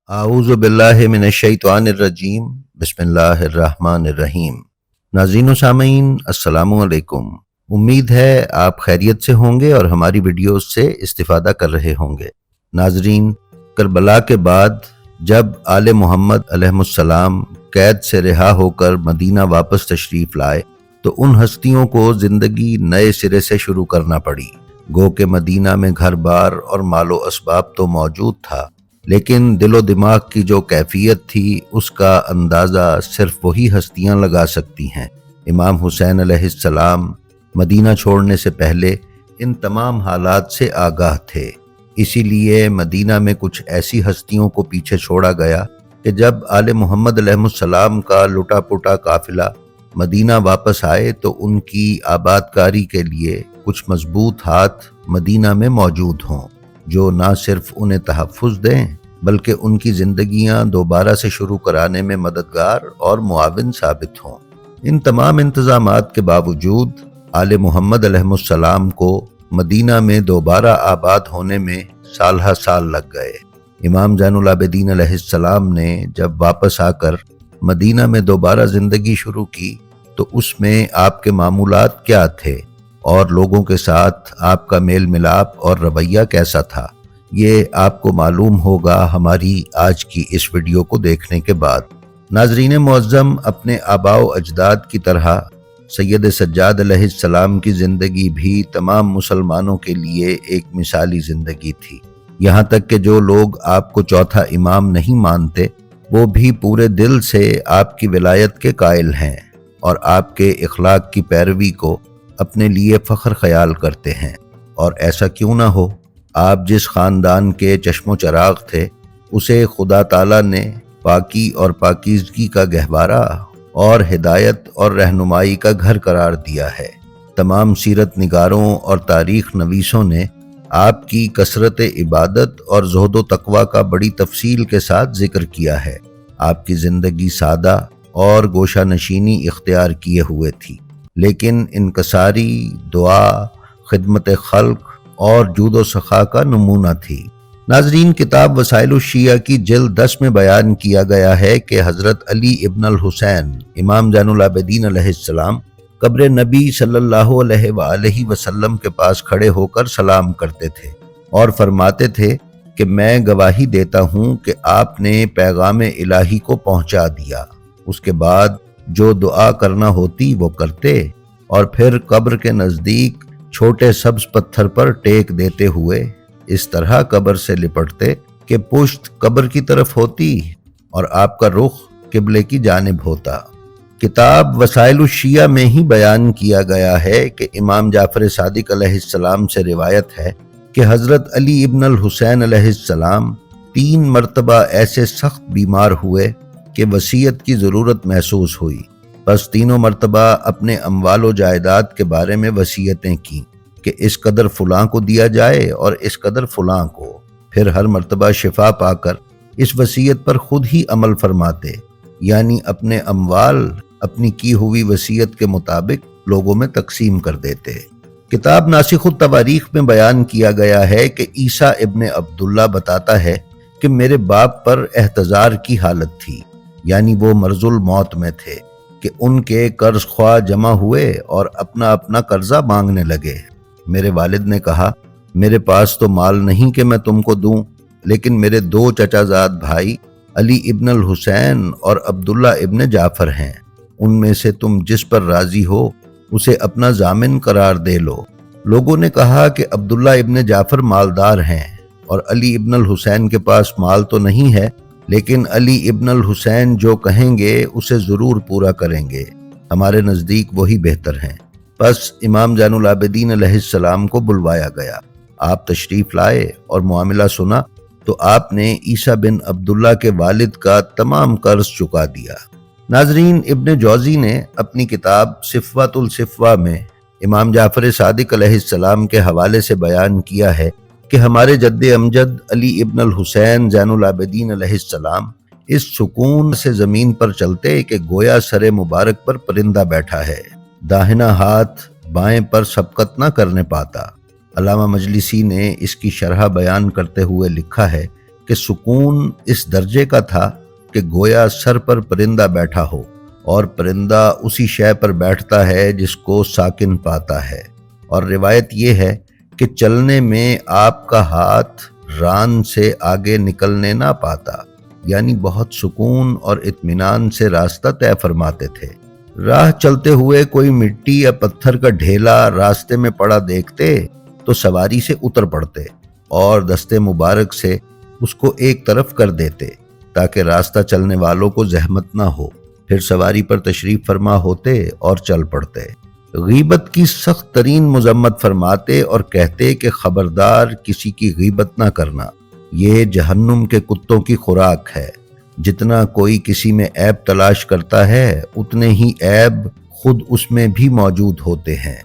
اعوذ باللہ من الشیطان الرجیم بسم اللہ الرحمن الرحیم۔ ناظرین و سامعین السلام علیکم۔ امید ہے آپ خیریت سے ہوں گے اور ہماری ویڈیوز سے استفادہ کر رہے ہوں گے۔ ناظرین، کربلا کے بعد جب آل محمد علیہ السلام قید سے رہا ہو کر مدینہ واپس تشریف لائے تو ان ہستیوں کو زندگی نئے سرے سے شروع کرنا پڑی۔ گو کہ مدینہ میں گھر بار اور مال و اسباب تو موجود تھا، لیکن دل و دماغ کی جو کیفیت تھی اس کا اندازہ صرف وہی ہستیاں لگا سکتی ہیں۔ امام حسین علیہ السلام مدینہ چھوڑنے سے پہلے ان تمام حالات سے آگاہ تھے، اسی لیے مدینہ میں کچھ ایسی ہستیوں کو پیچھے چھوڑا گیا کہ جب آل محمد علیہ السلام کا لٹا پٹا قافلہ مدینہ واپس آئے تو ان کی آباد کاری کے لیے کچھ مضبوط ہاتھ مدینہ میں موجود ہوں، جو نہ صرف انہیں تحفظ دیں بلکہ ان کی زندگیاں دوبارہ سے شروع کرانے میں مددگار اور معاون ثابت ہوں۔ ان تمام انتظامات کے باوجود آل محمد علیہ السلام کو مدینہ میں دوبارہ آباد ہونے میں سال ہا سال لگ گئے۔ امام زین العابدین علیہ السلام نے جب واپس آ کر مدینہ میں دوبارہ زندگی شروع کی تو اس میں آپ کے معمولات کیا تھے اور لوگوں کے ساتھ آپ کا میل ملاپ اور رویہ کیسا تھا، یہ آپ کو معلوم ہوگا ہماری آج کی اس ویڈیو کو دیکھنے کے بعد۔ ناظرین معظم، اپنے آباء و اجداد کی طرح سید سجاد علیہ السلام کی زندگی بھی تمام مسلمانوں کے لیے ایک مثالی زندگی تھی، یہاں تک کہ جو لوگ آپ کو چوتھا امام نہیں مانتے وہ بھی پورے دل سے آپ کی ولایت کے قائل ہیں اور آپ کے اخلاق کی پیروی کو اپنے لیے فخر خیال کرتے ہیں۔ اور ایسا کیوں نہ ہو، آپ جس خاندان کے چشم و چراغ تھے اسے خدا تعالیٰ نے پاکی اور پاکیزگی کا گہوارہ اور ہدایت اور رہنمائی کا گھر قرار دیا ہے۔ تمام سیرت نگاروں اور تاریخ نویسوں نے آپ کی کثرت عبادت اور زہد و تقوی کا بڑی تفصیل کے ساتھ ذکر کیا ہے۔ آپ کی زندگی سادہ اور گوشہ نشینی اختیار کیے ہوئے تھی، لیکن انکساری، دعا، خدمت خلق اور جود و سخا کا نمونہ تھی۔ ناظرین، کتاب وسائل الشیعہ کی جلد 10 میں بیان کیا گیا ہے کہ حضرت علی ابن الحسین امام زین العابدین علیہ السلام قبر نبی صلی اللہ علیہ وآلہ وسلم کے پاس کھڑے ہو کر سلام کرتے تھے اور فرماتے تھے کہ میں گواہی دیتا ہوں کہ آپ نے پیغام الہی کو پہنچا دیا۔ اس کے بعد جو دعا کرنا ہوتی وہ کرتے اور پھر قبر کے نزدیک چھوٹے سبز پتھر پر ٹیک دیتے ہوئے اس طرح قبر سے لپٹتے کہ پشت قبر کی طرف ہوتی اور آپ کا رخ قبلے کی جانب ہوتا۔ کتاب وسائل الشیعہ میں ہی بیان کیا گیا ہے کہ امام جعفر صادق علیہ السلام سے روایت ہے کہ حضرت علی ابن الحسین علیہ السلام 3 مرتبہ ایسے سخت بیمار ہوئے کہ وصیت کی ضرورت محسوس ہوئی، بس تینوں مرتبہ اپنے اموال و جائیداد کے بارے میں وصیتیں کیں کہ اس قدر فلاں کو دیا جائے اور اس قدر فلاں کو، پھر ہر مرتبہ شفا پا کر اس وصیت پر خود ہی عمل فرماتے، یعنی اپنے اموال اپنی کی ہوئی وصیت کے مطابق لوگوں میں تقسیم کر دیتے۔ کتاب ناسخ التواریخ میں بیان کیا گیا ہے کہ عیسیٰ ابن عبداللہ بتاتا ہے کہ میرے باپ پر احتضار کی حالت تھی، یعنی وہ مرض الموت میں تھے کہ ان کے قرض خواہ جمع ہوئے اور اپنا اپنا قرضہ مانگنے لگے۔ میرے والد نے کہا، میرے پاس تو مال نہیں کہ میں تم کو دوں، لیکن میرے 2 چچا زاد بھائی علی ابن الحسین اور عبداللہ ابن جعفر ہیں، ان میں سے تم جس پر راضی ہو اسے اپنا ضامن قرار دے لو۔ لوگوں نے کہا کہ عبداللہ ابن جعفر مالدار ہیں اور علی ابن الحسین کے پاس مال تو نہیں ہے، لیکن علی ابن الحسین جو کہیں گے اسے ضرور پورا کریں گے، ہمارے نزدیک وہی بہتر ہیں۔ پس امام زین العابدین علیہ السلام کو بلوایا گیا، آپ تشریف لائے اور معاملہ سنا تو آپ نے عیسیٰ بن عبداللہ کے والد کا تمام قرض چکا دیا۔ ناظرین، ابن جوزی نے اپنی کتاب صفوۃ الصفوہ میں امام جعفر صادق علیہ السلام کے حوالے سے بیان کیا ہے کہ ہمارے جد امجد علی ابن الحسین زین العابدین علیہ السلام اس سکون سے زمین پر چلتے کہ گویا سر مبارک پر پرندہ بیٹھا ہے، داہنا ہاتھ بائیں پر سبقت نہ کرنے پاتا۔ علامہ مجلسی نے اس کی شرح بیان کرتے ہوئے لکھا ہے کہ سکون اس درجے کا تھا کہ گویا سر پر پرندہ بیٹھا ہو، اور پرندہ اسی شے پر بیٹھتا ہے جس کو ساکن پاتا ہے۔ اور روایت یہ ہے کہ چلنے میں آپ کا ہاتھ ران سے آگے نکلنے نہ پاتا، یعنی بہت سکون اور اطمینان سے راستہ طے فرماتے تھے۔ راہ چلتے ہوئے کوئی مٹی یا پتھر کا ڈھیلا راستے میں پڑا دیکھتے تو سواری سے اتر پڑتے اور دستے مبارک سے اس کو ایک طرف کر دیتے تاکہ راستہ چلنے والوں کو زحمت نہ ہو، پھر سواری پر تشریف فرما ہوتے اور چل پڑتے۔ غیبت کی سخت ترین مذمت فرماتے اور کہتے کہ خبردار کسی کی غیبت نہ کرنا، یہ جہنم کے کتوں کی خوراک ہے۔ جتنا کوئی کسی میں عیب تلاش کرتا ہے اتنے ہی عیب خود اس میں بھی موجود ہوتے ہیں۔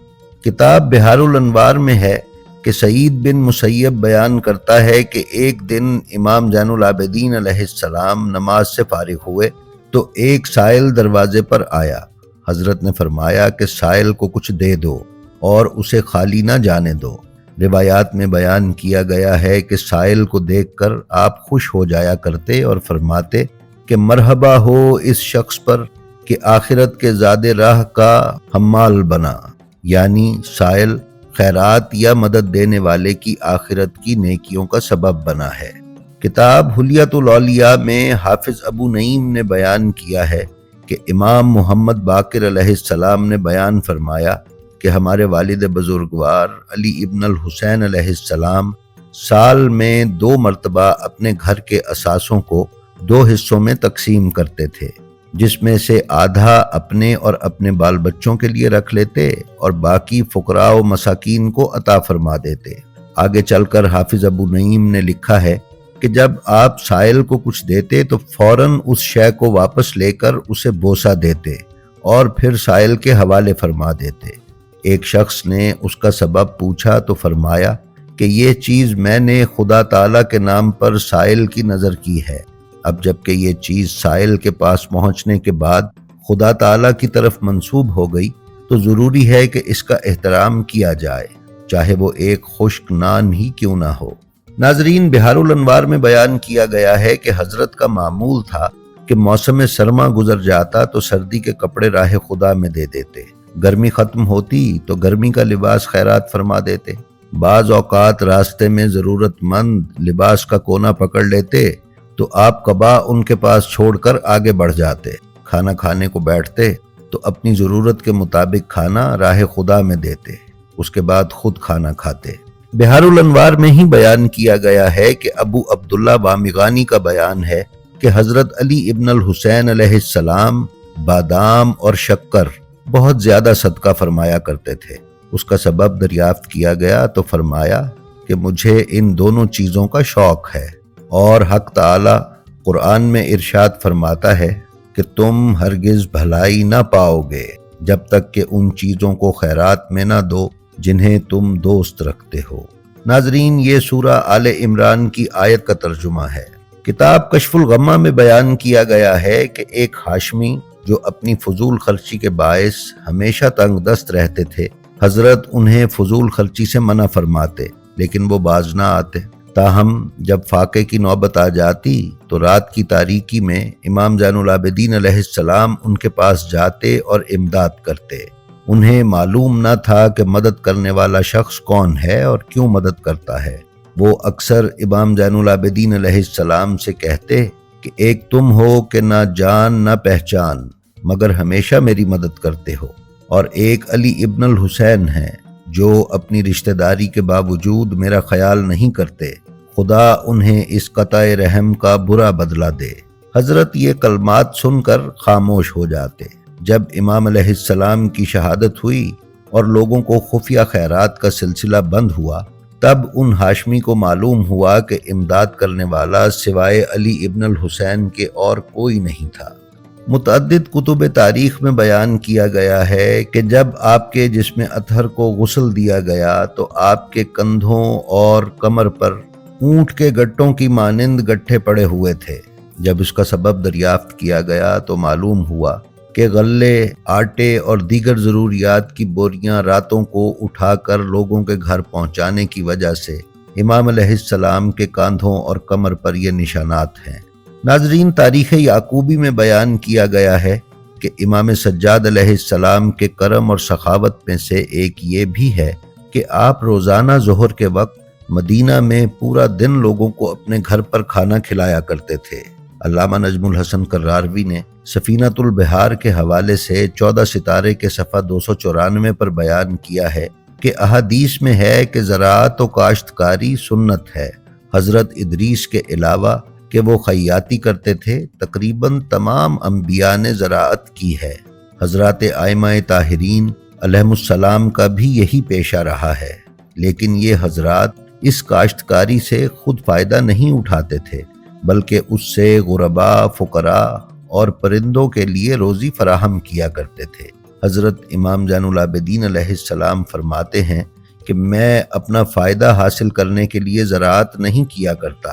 کتاب بہار الانوار میں ہے کہ سعید بن مسیب بیان کرتا ہے کہ ایک دن امام زین العابدین علیہ السلام نماز سے فارغ ہوئے تو ایک سائل دروازے پر آیا۔ حضرت نے فرمایا کہ سائل کو کچھ دے دو اور اسے خالی نہ جانے دو۔ روایات میں بیان کیا گیا ہے کہ سائل کو دیکھ کر آپ خوش ہو جایا کرتے اور فرماتے کہ مرحبا ہو اس شخص پر کہ آخرت کے زاد راہ کا حمال بنا، یعنی سائل خیرات یا مدد دینے والے کی آخرت کی نیکیوں کا سبب بنا ہے۔ کتاب حلیۃ الاولیاء میں حافظ ابو نعیم نے بیان کیا ہے کہ امام محمد باقر علیہ السلام نے بیان فرمایا کہ ہمارے والد بزرگوار علی ابن الحسین علیہ السلام سال میں 2 مرتبہ اپنے گھر کے اثاثوں کو 2 حصوں میں تقسیم کرتے تھے، جس میں سے آدھا اپنے اور اپنے بال بچوں کے لیے رکھ لیتے اور باقی فقراء و مساکین کو عطا فرما دیتے۔ آگے چل کر حافظ ابو نعیم نے لکھا ہے کہ جب آپ سائل کو کچھ دیتے تو فوراً اس شے کو واپس لے کر اسے بوسہ دیتے اور پھر سائل کے حوالے فرما دیتے۔ ایک شخص نے اس کا سبب پوچھا تو فرمایا کہ یہ چیز میں نے خدا تعالیٰ کے نام پر سائل کی نظر کی ہے۔ اب جب کہ یہ چیز سائل کے پاس پہنچنے کے بعد خدا تعالیٰ کی طرف منسوب ہو گئی تو ضروری ہے کہ اس کا احترام کیا جائے، چاہے وہ ایک خشک نان ہی کیوں نہ ہو۔ ناظرین، بہار الانوار میں بیان کیا گیا ہے کہ حضرت کا معمول تھا کہ موسم سرما گزر جاتا تو سردی کے کپڑے راہ خدا میں دے دیتے، گرمی ختم ہوتی تو گرمی کا لباس خیرات فرما دیتے۔ بعض اوقات راستے میں ضرورت مند لباس کا کونا پکڑ لیتے تو آپ قبا ان کے پاس چھوڑ کر آگے بڑھ جاتے۔ کھانا کھانے کو بیٹھتے تو اپنی ضرورت کے مطابق کھانا راہ خدا میں دیتے، اس کے بعد خود کھانا کھاتے۔ بہار الانوار میں ہی بیان کیا گیا ہے کہ ابو عبداللہ بامغانی کا بیان ہے کہ حضرت علی ابن الحسین علیہ السلام بادام اور شکر بہت زیادہ صدقہ فرمایا کرتے تھے۔ اس کا سبب دریافت کیا گیا تو فرمایا کہ مجھے ان دونوں چیزوں کا شوق ہے، اور حق تعالی قرآن میں ارشاد فرماتا ہے کہ تم ہرگز بھلائی نہ پاؤ گے جب تک کہ ان چیزوں کو خیرات میں نہ دو جنہیں تم دوست رکھتے ہو۔ ناظرین، یہ سورہ آل عمران کی آیت کا ترجمہ ہے۔ کتاب کشف الغمہ میں بیان کیا گیا ہے کہ ایک ہاشمی جو اپنی فضول خرچی کے باعث ہمیشہ تنگ دست رہتے تھے، حضرت انہیں فضول خرچی سے منع فرماتے لیکن وہ باز نہ آتے۔ تاہم جب فاقے کی نوبت آ جاتی تو رات کی تاریکی میں امام زین العابدین علیہ السلام ان کے پاس جاتے اور امداد کرتے۔ انہیں معلوم نہ تھا کہ مدد کرنے والا شخص کون ہے اور کیوں مدد کرتا ہے۔ وہ اکثر امام زین العابدین علیہ السلام سے کہتے کہ ایک تم ہو کہ نہ جان نہ پہچان مگر ہمیشہ میری مدد کرتے ہو، اور ایک علی ابن الحسین ہیں جو اپنی رشتہ داری کے باوجود میرا خیال نہیں کرتے، خدا انہیں اس قطع رحم کا برا بدلہ دے۔ حضرت یہ کلمات سن کر خاموش ہو جاتے۔ جب امام علیہ السلام کی شہادت ہوئی اور لوگوں کو خفیہ خیرات کا سلسلہ بند ہوا، تب ان ہاشمی کو معلوم ہوا کہ امداد کرنے والا سوائے علی ابن الحسین کے اور کوئی نہیں تھا۔ متعدد کتب تاریخ میں بیان کیا گیا ہے کہ جب آپ کے جسم اطہر کو غسل دیا گیا تو آپ کے کندھوں اور کمر پر اونٹ کے گٹوں کی مانند گٹھے پڑے ہوئے تھے۔ جب اس کا سبب دریافت کیا گیا تو معلوم ہوا کہ غلے، آٹے اور دیگر ضروریات کی بوریاں راتوں کو اٹھا کر لوگوں کے گھر پہنچانے کی وجہ سے امام علیہ السلام کے کاندھوں اور کمر پر یہ نشانات ہیں۔ ناظرین، تاریخ یعقوبی میں بیان کیا گیا ہے کہ امام سجاد علیہ السلام کے کرم اور سخاوت میں سے ایک یہ بھی ہے کہ آپ روزانہ ظہر کے وقت مدینہ میں پورا دن لوگوں کو اپنے گھر پر کھانا کھلایا کرتے تھے۔ علامہ نجم الحسن کراروی نے سفینۃ البحار کے حوالے سے 14 ستارے کے صفحہ 294 پر بیان کیا ہے کہ احادیث میں ہے کہ زراعت و کاشتکاری سنت ہے۔ حضرت ادریس کے علاوہ کہ وہ خیاطی کرتے تھے، تقریباً تمام انبیاء نے زراعت کی ہے۔ حضرات ائمہ طاہرین علیہم السلام کا بھی یہی پیشہ رہا ہے، لیکن یہ حضرات اس کاشتکاری سے خود فائدہ نہیں اٹھاتے تھے، بلکہ اس سے غرباء، فقراء اور پرندوں کے لیے روزی فراہم کیا کرتے تھے۔ حضرت امام زین العابدین علیہ السلام فرماتے ہیں کہ میں اپنا فائدہ حاصل کرنے کے لیے زراعت نہیں کیا کرتا،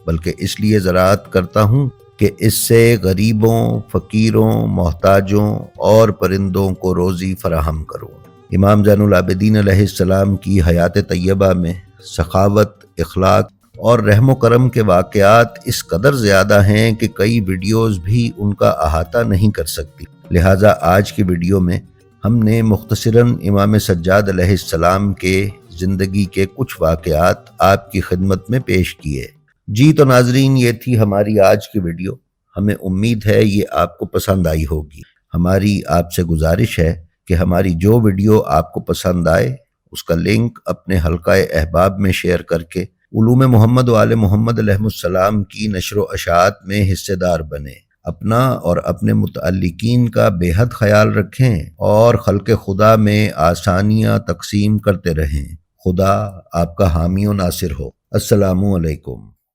بلکہ اس لیے زراعت کرتا ہوں کہ اس سے غریبوں، فقیروں، محتاجوں اور پرندوں کو روزی فراہم کروں۔ امام زین العابدین علیہ السلام کی حیات طیبہ میں سخاوت، اخلاق اور رحم و کرم کے واقعات اس قدر زیادہ ہیں کہ کئی ویڈیوز بھی ان کا احاطہ نہیں کر سکتی۔ لہٰذا آج کی ویڈیو میں ہم نے مختصراً امام سجاد علیہ السلام کے زندگی کے کچھ واقعات آپ کی خدمت میں پیش کیے۔ جی تو ناظرین، یہ تھی ہماری آج کی ویڈیو۔ ہمیں امید ہے یہ آپ کو پسند آئی ہوگی۔ ہماری آپ سے گزارش ہے کہ ہماری جو ویڈیو آپ کو پسند آئے اس کا لنک اپنے حلقہ احباب میں شیئر کر کے علوم محمد و آل محمد علیہ السلام کی نشر و اشاعت میں حصے دار بنیں۔ اپنا اور اپنے متعلقین کا بے حد خیال رکھیں اور خلق خدا میں آسانیاں تقسیم کرتے رہیں۔ خدا آپ کا حامی و ناصر ہو۔ السلام علیکم۔